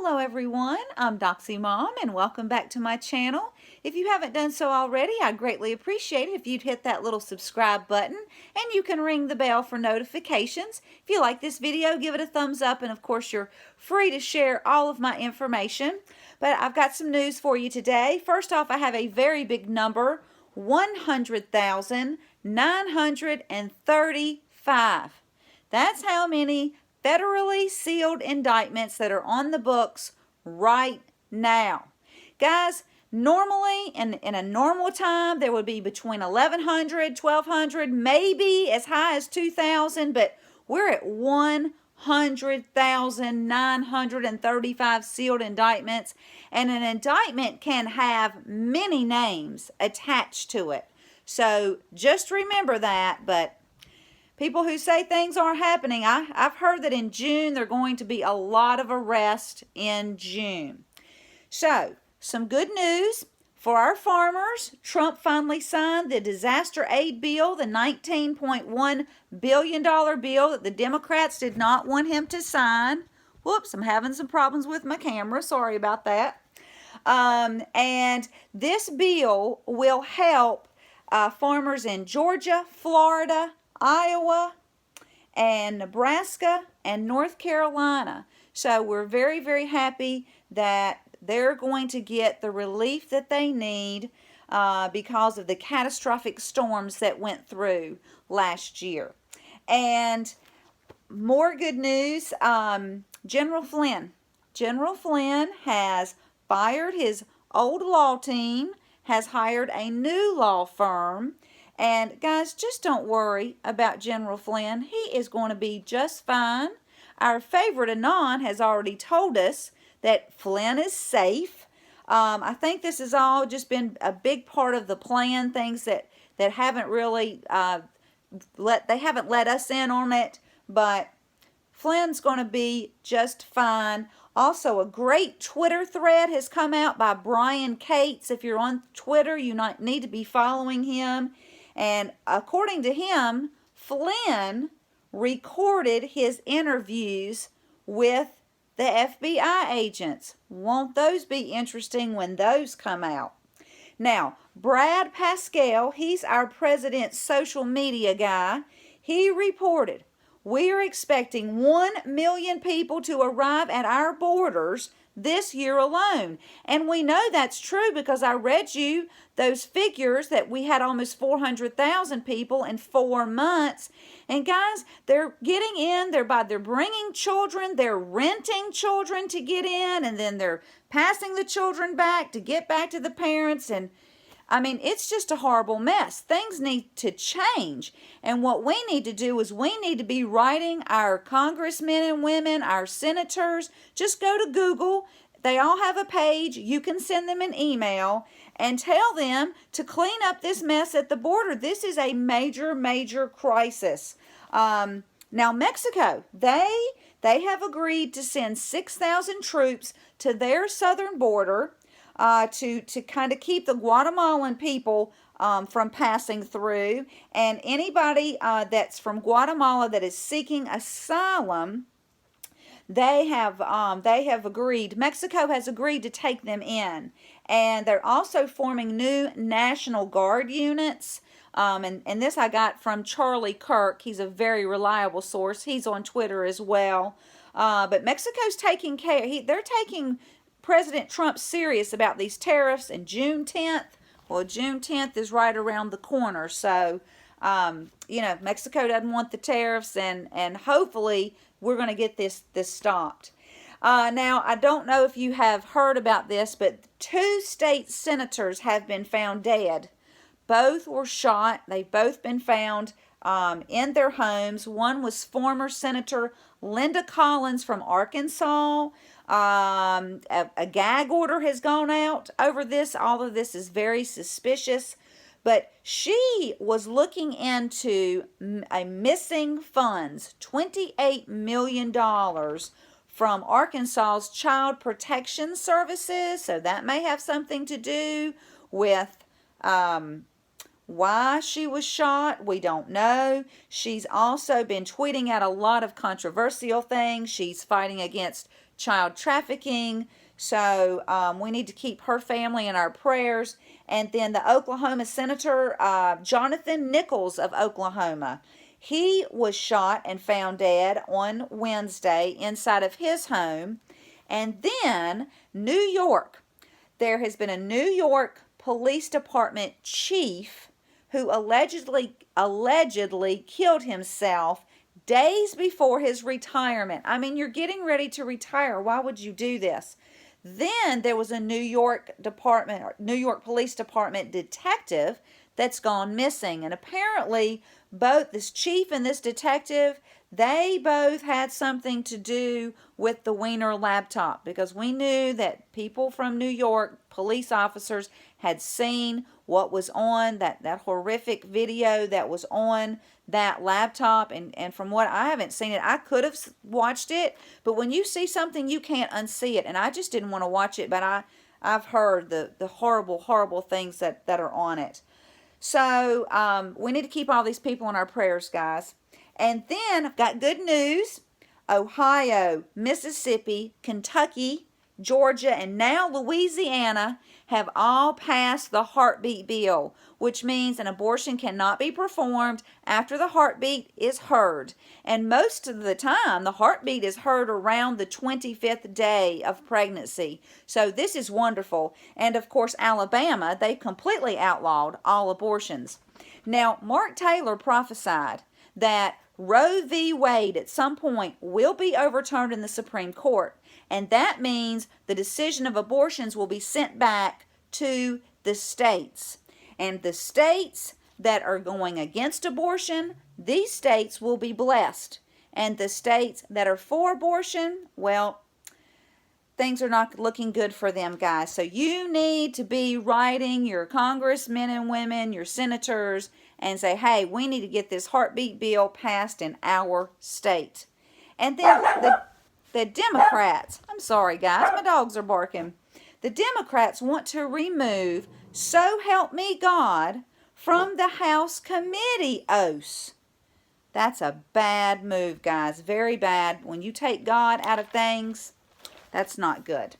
Hello everyone, I'm Doxy Mom and welcome back to my channel. If you haven't done so already, I'd greatly appreciate it if you'd hit that little subscribe button and you can ring the bell for notifications. If you like this video, give it a thumbs up, and of course you're free to share all of my information. But I've got some news for you today. First off, I have a very big number, 100,935. That's how many federally sealed indictments that are on the books right now. Guys, normally in a normal time there would be between 1,100, 1,200, maybe as high as 2,000, but we're at 100,935 sealed indictments, and an indictment can have many names attached to it. So just remember that. But people who say things aren't happening, I've heard that in June there are going to be a lot of arrests in June. So, some good news for our farmers. Trump finally signed the disaster aid bill, the $19.1 billion bill that the Democrats did not want him to sign. Whoops, I'm having some problems with my camera. Sorry about that. And this bill will help farmers in Georgia, Florida, Iowa, and Nebraska, and North Carolina. So we're very, very happy that they're going to get the relief that they need because of the catastrophic storms that went through last year. And more good news, General Flynn has fired his old law team, has hired a new law firm. And guys, just don't worry about General Flynn. He is going to be just fine. Our favorite Anon has already told us that Flynn is safe. I think this has all just been a big part of the plan, things that haven't really they haven't let us in on it, but Flynn's going to be just fine. Also, a great Twitter thread has come out by Brian Cates. If you're on Twitter, you need to be following him. And according to him, Flynn recorded his interviews with the FBI agents. Won't those be interesting when those come out? Now, Brad Pascal, he's our president's social media guy. He reported, "We are expecting 1 million people to arrive at our borders this year alone." And we know that's true because I read you those figures that we had almost 400,000 people in 4 months. And guys, they're getting in, they're bringing children, they're renting children to get in, and then they're passing the children back to get back to the parents. And I mean, it's just a horrible mess. Things need to change. And what we need to do is we need to be writing our congressmen and women, our senators. Just go to Google. They all have a page. You can send them an email and tell them to clean up this mess at the border. This is a major, major crisis. Now, Mexico, they have agreed to send 6,000 troops to their southern border to kind of keep the Guatemalan people from passing through. And anybody that's from Guatemala that is seeking asylum, they have agreed. Mexico has agreed to take them in, and they're also forming new National Guard units. And this I got from Charlie Kirk. He's a very reliable source. He's on Twitter as well. But Mexico's taking care. They're taking President Trump serious about these tariffs. And June 10th, well, June 10th is right around the corner. So, Mexico doesn't want the tariffs, and hopefully we're going to get this stopped. Now, I don't know if you have heard about this, but 2 state senators have been found dead. Both were shot. They've both been found in their homes. One was former Senator Linda Collins from Arkansas. A gag order has gone out over this. All of this is very suspicious. But she was looking into a missing funds, $28 million from Arkansas's Child Protection Services. So that may have something to do with why she was shot. We don't know. She's also been tweeting out a lot of controversial things. She's fighting against child trafficking. So we need to keep her family in our prayers. And then the Oklahoma Senator, Jonathan Nichols of Oklahoma, he was shot and found dead on Wednesday inside of his home. And then New York. There has been a New York Police Department chief who allegedly killed himself days before his retirement. I mean, you're getting ready to retire. Why would you do this? Then there was a New York Police Department detective that's gone missing. And apparently both this chief and this detective, they both had something to do with the Wiener laptop, because we knew that people from New York, police officers, had seen what was on that horrific video that was on that laptop. And from what, I haven't seen it, I could have watched it, but when you see something, you can't unsee it. And I just didn't want to watch it, but I've heard the horrible things that are on it. So we need to keep all these people in our prayers, guys. And then I've got good news. Ohio, Mississippi, Kentucky, Georgia, and now Louisiana have all passed the heartbeat bill, which means an abortion cannot be performed after the heartbeat is heard. And most of the time, the heartbeat is heard around the 25th day of pregnancy. So this is wonderful. And of course, Alabama, they completely outlawed all abortions. Now, Mark Taylor prophesied that Roe v. Wade at some point will be overturned in the Supreme Court. And that means the decision of abortions will be sent back to the states. And the states that are going against abortion, these states will be blessed. And the states that are for abortion, well, things are not looking good for them, guys. So you need to be writing your congressmen and women, your senators, and say, hey, we need to get this heartbeat bill passed in our state. And then the Democrats, I'm sorry, guys, my dogs are barking. The Democrats want to remove "So Help Me God" from the House committee oaths. That's a bad move, guys. Very bad. When you take God out of things, that's not good.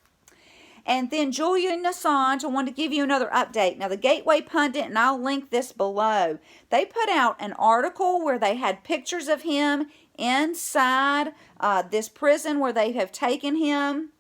And then Julian Assange, I want to give you another update. Now, the Gateway Pundit, and I'll link this below, they put out an article where they had pictures of him inside this prison where they have taken him.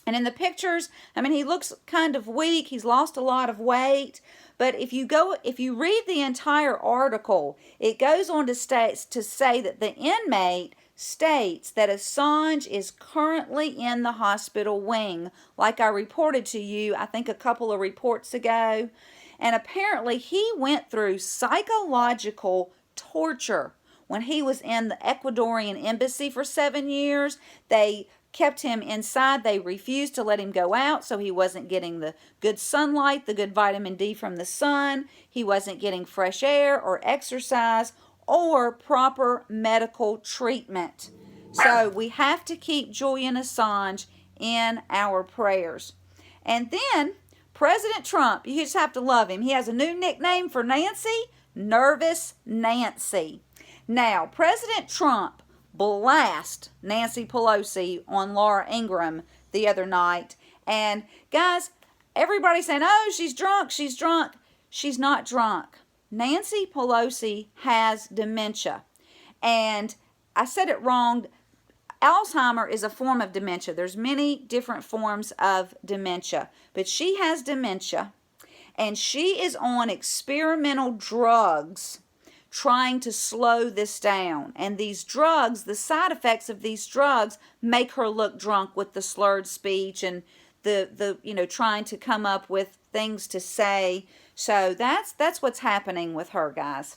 And in the pictures, I mean, he looks kind of weak. He's lost a lot of weight. But if you read the entire article, it goes on to say that the inmate states that Assange is currently in the hospital wing, like I reported to you, I think a couple of reports ago. And apparently he went through psychological torture when he was in the Ecuadorian embassy for 7 years. They kept him inside. They refused to let him go out, so he wasn't getting the good sunlight, the good vitamin D from the sun. He wasn't getting fresh air or exercise or proper medical treatment. So we have to keep Julian Assange in our prayers. And then President Trump, you just have to love him. He has a new nickname for Nancy, Nervous Nancy. Now, President Trump blast Nancy Pelosi on Laura Ingraham the other night. And guys, everybody's saying, oh, she's drunk, she's drunk. She's not drunk. Nancy Pelosi has dementia. And I said it wrong. Alzheimer is a form of dementia. There's many different forms of dementia. But she has dementia. And she is on experimental drugs trying to slow this down. And these drugs, the side effects of these drugs make her look drunk with the slurred speech and the trying to come up with things to say. So that's what's happening with her, guys.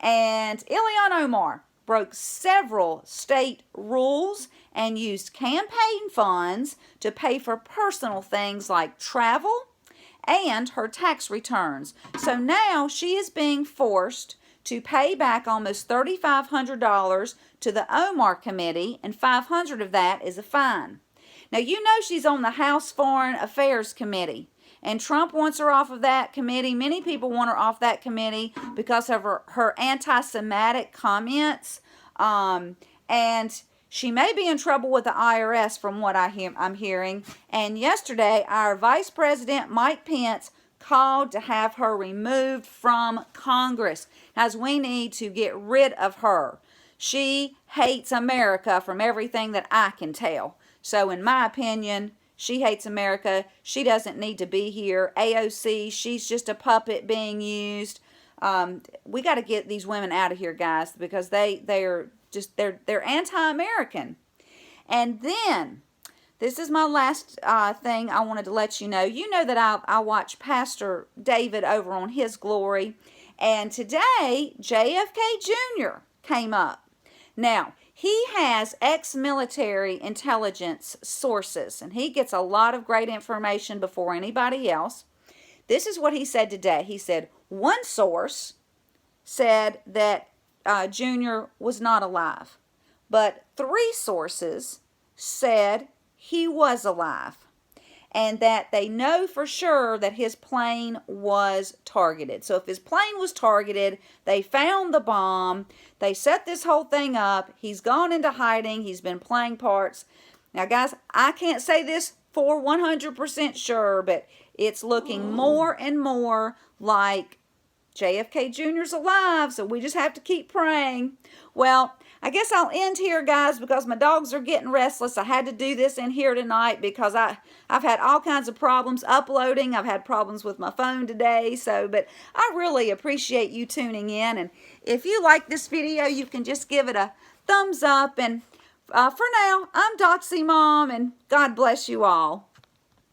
And Ilhan Omar broke several state rules and used campaign funds to pay for personal things like travel and her tax returns. So now she is being forced to pay back almost $3,500 to the Omar Committee, and $500 of that is a fine. Now, you know she's on the House Foreign Affairs Committee, and Trump wants her off of that committee. Many people want her off that committee because of her anti-Semitic comments. And She may be in trouble with the IRS from what I'm hearing. And yesterday, our Vice President, Mike Pence, called to have her removed from Congress, as we need to get rid of her. She hates America from everything that I can tell. So in my opinion, she hates America. She doesn't need to be here. AOC, she's just a puppet being used. We got to get these women out of here, guys, because they're anti-American. And then, this is my last thing I wanted to let you know. You know that I watch Pastor David over on His Glory. And today, JFK Jr. came up. Now, he has ex-military intelligence sources, and he gets a lot of great information before anybody else. This is what he said today. He said, one source said that Jr. was not alive, but 3 sources said he was alive, and that they know for sure that his plane was targeted. So if his plane was targeted, they found the bomb, they set this whole thing up, he's gone into hiding, he's been playing parts. Now guys, I can't say this for 100% sure, but it's looking more and more like JFK Jr.'s alive, so we just have to keep praying. Well, I guess I'll end here, guys, because my dogs are getting restless. I had to do this in here tonight because I've had all kinds of problems uploading. I've had problems with my phone today, but I really appreciate you tuning in. And if you like this video, you can just give it a thumbs up. And for now, I'm Doxy Mom, and God bless you all.